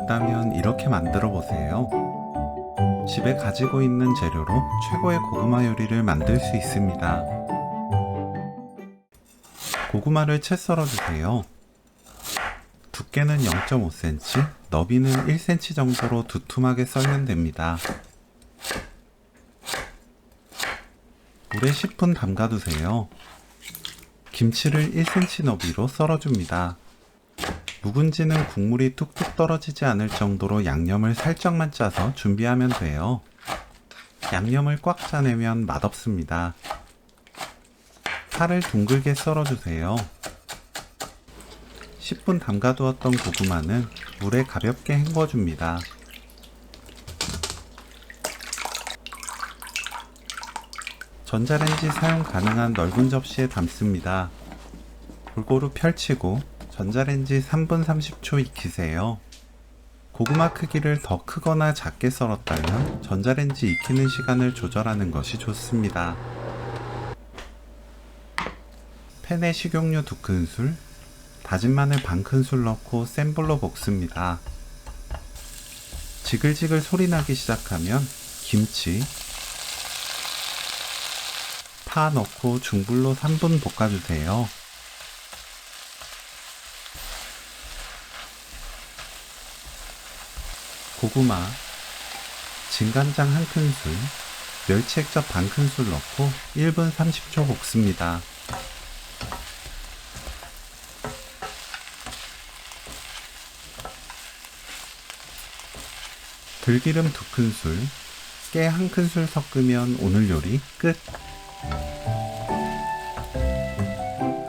없다면 이렇게 만들어 보세요. 집에 가지고 있는 재료로 최고의 고구마 요리를 만들 수 있습니다. 고구마를 채 썰어주세요. 두께는 0.5cm, 너비는 1cm 정도로 두툼하게 썰면 됩니다. 물에 10분 담가두세요. 김치를 1cm 너비로 썰어줍니다. 묵은지는 국물이 뚝뚝 떨어지지 않을 정도로 양념을 살짝만 짜서 준비하면 돼요. 양념을 꽉 짜내면 맛없습니다. 파를 둥글게 썰어주세요. 10분 담가두었던 고구마는 물에 가볍게 헹궈줍니다. 전자레인지 사용 가능한 넓은 접시에 담습니다. 골고루 펼치고 전자레인지 3분 30초 익히세요. 고구마 크기를 더 크거나 작게 썰었다면 전자레인지 익히는 시간을 조절하는 것이 좋습니다. 팬에 식용유 2큰술, 다진 마늘 반큰술 넣고 센 불로 볶습니다. 지글지글 소리 나기 시작하면 김치, 파 넣고 중불로 3분 볶아주세요. 고구마, 진간장 1큰술, 멸치 액젓 반큰술 넣고 1분 30초 볶습니다. 들기름 2큰술, 깨 1큰술 섞으면 오늘 요리 끝!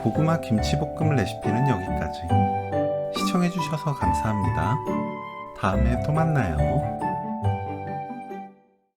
고구마 김치볶음 레시피는 여기까지. 시청해주셔서 감사합니다. 다음에 또 만나요.